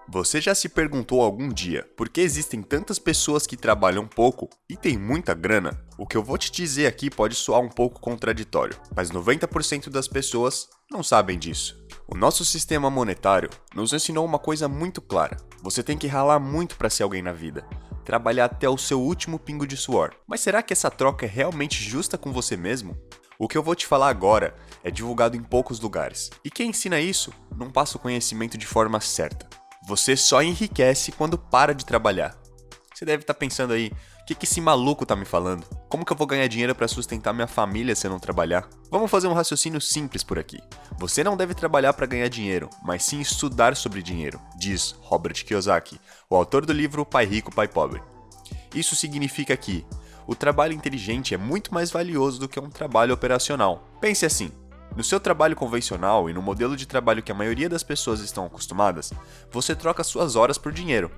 Você já se perguntou algum dia por que existem tantas pessoas que trabalham pouco e têm muita grana? O que eu vou te dizer aqui pode soar um pouco contraditório, mas 90% das pessoas não sabem disso. O nosso sistema monetário nos ensinou uma coisa muito clara: você tem que ralar muito para ser alguém na vida, trabalhar até o seu último pingo de suor. Mas será que essa troca é realmente justa com você mesmo? O que eu vou te falar agora é divulgado em poucos lugares, e quem ensina isso não passa o conhecimento de forma certa. Você só enriquece quando para de trabalhar. Você deve estar pensando aí, o que esse maluco tá me falando? Como que eu vou ganhar dinheiro para sustentar minha família se eu não trabalhar? Vamos fazer um raciocínio simples por aqui. Você não deve trabalhar para ganhar dinheiro, mas sim estudar sobre dinheiro, diz Robert Kiyosaki, o autor do livro Pai Rico, Pai Pobre. Isso significa que o trabalho inteligente é muito mais valioso do que um trabalho operacional. Pense assim. No seu trabalho convencional e no modelo de trabalho que a maioria das pessoas estão acostumadas, você troca suas horas por dinheiro.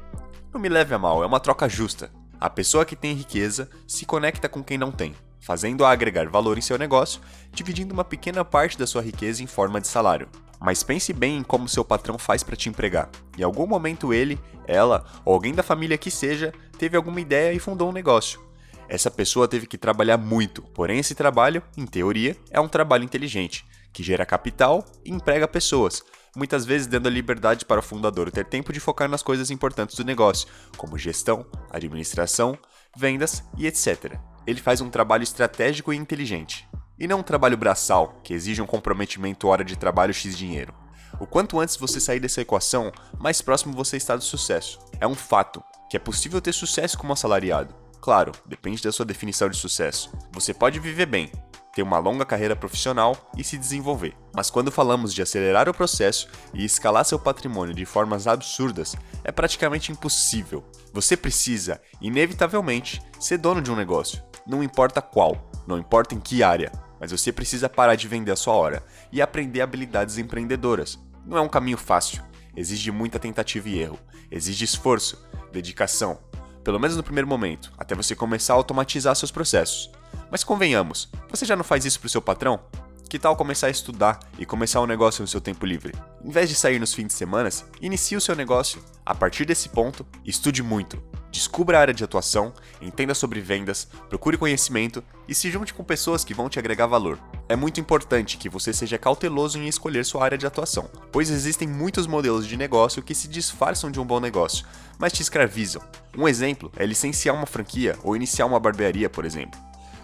Não me leve a mal, é uma troca justa. A pessoa que tem riqueza se conecta com quem não tem, fazendo-a agregar valor em seu negócio, dividindo uma pequena parte da sua riqueza em forma de salário. Mas pense bem em como seu patrão faz para te empregar. Em algum momento ele, ela ou alguém da família que seja, teve alguma ideia e fundou um negócio. Essa pessoa teve que trabalhar muito, porém esse trabalho, em teoria, é um trabalho inteligente, que gera capital e emprega pessoas, muitas vezes dando a liberdade para o fundador ter tempo de focar nas coisas importantes do negócio, como gestão, administração, vendas e etc. Ele faz um trabalho estratégico e inteligente, e não um trabalho braçal, que exige um comprometimento hora de trabalho x dinheiro. O quanto antes você sair dessa equação, mais próximo você está do sucesso. É um fato que é possível ter sucesso como assalariado. Claro, depende da sua definição de sucesso. Você pode viver bem, ter uma longa carreira profissional e se desenvolver. Mas quando falamos de acelerar o processo e escalar seu patrimônio de formas absurdas, é praticamente impossível. Você precisa, inevitavelmente, ser dono de um negócio. Não importa qual, não importa em que área, mas você precisa parar de vender a sua hora e aprender habilidades empreendedoras. Não é um caminho fácil, exige muita tentativa e erro, exige esforço, dedicação. Pelo menos no primeiro momento, até você começar a automatizar seus processos. Mas convenhamos, você já não faz isso para o seu patrão? Que tal começar a estudar e começar um negócio no seu tempo livre? Em vez de sair nos fins de semana, inicie o seu negócio. A partir desse ponto, estude muito. Descubra a área de atuação, entenda sobre vendas, procure conhecimento e se junte com pessoas que vão te agregar valor. É muito importante que você seja cauteloso em escolher sua área de atuação, pois existem muitos modelos de negócio que se disfarçam de um bom negócio, mas te escravizam. Um exemplo é licenciar uma franquia ou iniciar uma barbearia, por exemplo.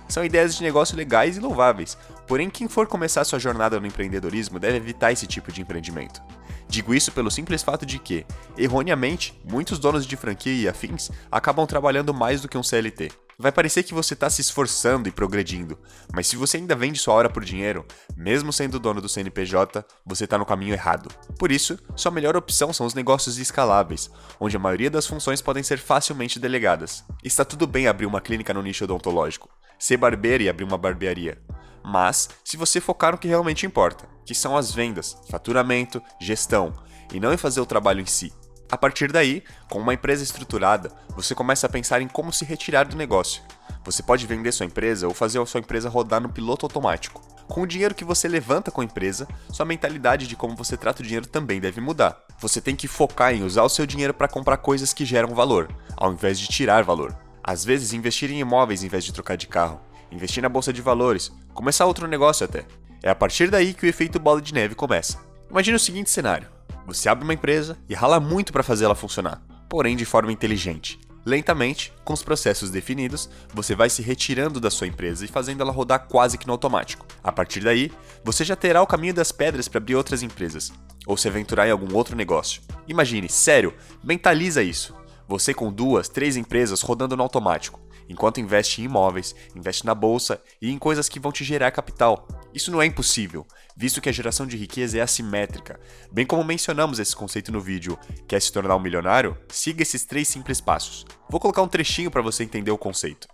São ideias de negócio legais e louváveis, porém quem for começar sua jornada no empreendedorismo deve evitar esse tipo de empreendimento. Digo isso pelo simples fato de que, erroneamente, muitos donos de franquia e afins acabam trabalhando mais do que um CLT. Vai parecer que você está se esforçando e progredindo, mas se você ainda vende sua hora por dinheiro, mesmo sendo dono do CNPJ, você está no caminho errado. Por isso, sua melhor opção são os negócios escaláveis, onde a maioria das funções podem ser facilmente delegadas. Está tudo bem abrir uma clínica no nicho odontológico, ser barbeiro e abrir uma barbearia. Mas, se você focar no que realmente importa, que são as vendas, faturamento, gestão, e não em fazer o trabalho em si. A partir daí, com uma empresa estruturada, você começa a pensar em como se retirar do negócio. Você pode vender sua empresa ou fazer a sua empresa rodar no piloto automático. Com o dinheiro que você levanta com a empresa, sua mentalidade de como você trata o dinheiro também deve mudar. Você tem que focar em usar o seu dinheiro para comprar coisas que geram valor, ao invés de tirar valor. Às vezes, investir em imóveis em vez de trocar de carro. Investir na bolsa de valores, começar outro negócio até. É a partir daí que o efeito bola de neve começa. Imagine o seguinte cenário. Você abre uma empresa e rala muito para fazer ela funcionar, porém de forma inteligente. Lentamente, com os processos definidos, você vai se retirando da sua empresa e fazendo ela rodar quase que no automático. A partir daí, você já terá o caminho das pedras para abrir outras empresas, ou se aventurar em algum outro negócio. Imagine, sério, mentaliza isso. Você com 2, 3 empresas rodando no automático, enquanto investe em imóveis, investe na bolsa e em coisas que vão te gerar capital. Isso não é impossível, visto que a geração de riqueza é assimétrica. Bem como mencionamos esse conceito no vídeo, quer se tornar um milionário? Siga esses 3 simples passos. Vou colocar um trechinho para você entender o conceito.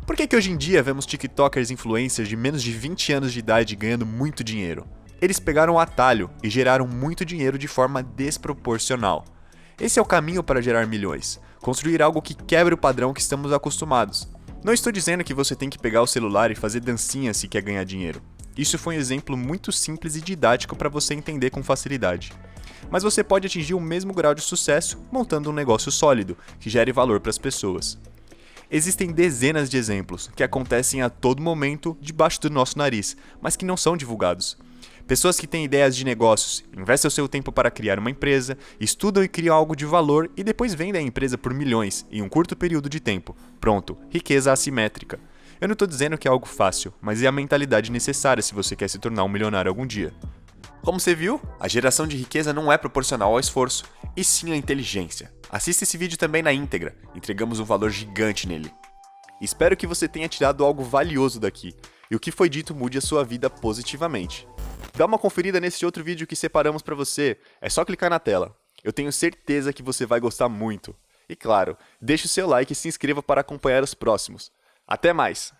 Por que hoje em dia vemos tiktokers influencers de menos de 20 anos de idade ganhando muito dinheiro? Eles pegaram o atalho e geraram muito dinheiro de forma desproporcional. Esse é o caminho para gerar milhões. Construir algo que quebre o padrão que estamos acostumados. Não estou dizendo que você tem que pegar o celular e fazer dancinha se quer ganhar dinheiro. Isso foi um exemplo muito simples e didático para você entender com facilidade. mas você pode atingir o mesmo grau de sucesso montando um negócio sólido, que gere valor para as pessoas. Existem dezenas de exemplos que acontecem a todo momento debaixo do nosso nariz, mas que não são divulgados. Pessoas que têm ideias de negócios, investem o seu tempo para criar uma empresa, estudam e criam algo de valor e depois vendem a empresa por milhões em um curto período de tempo. Pronto, riqueza assimétrica. Eu não estou dizendo que é algo fácil, mas é a mentalidade necessária se você quer se tornar um milionário algum dia. Como você viu, a geração de riqueza não é proporcional ao esforço, e sim à inteligência. Assista esse vídeo também na íntegra, entregamos um valor gigante nele. Espero que você tenha tirado algo valioso daqui, e o que foi dito mude a sua vida positivamente. Dá uma conferida nesse outro vídeo que separamos para você, é só clicar na tela. Eu tenho certeza que você vai gostar muito. E claro, deixe o seu like e se inscreva para acompanhar os próximos. Até mais!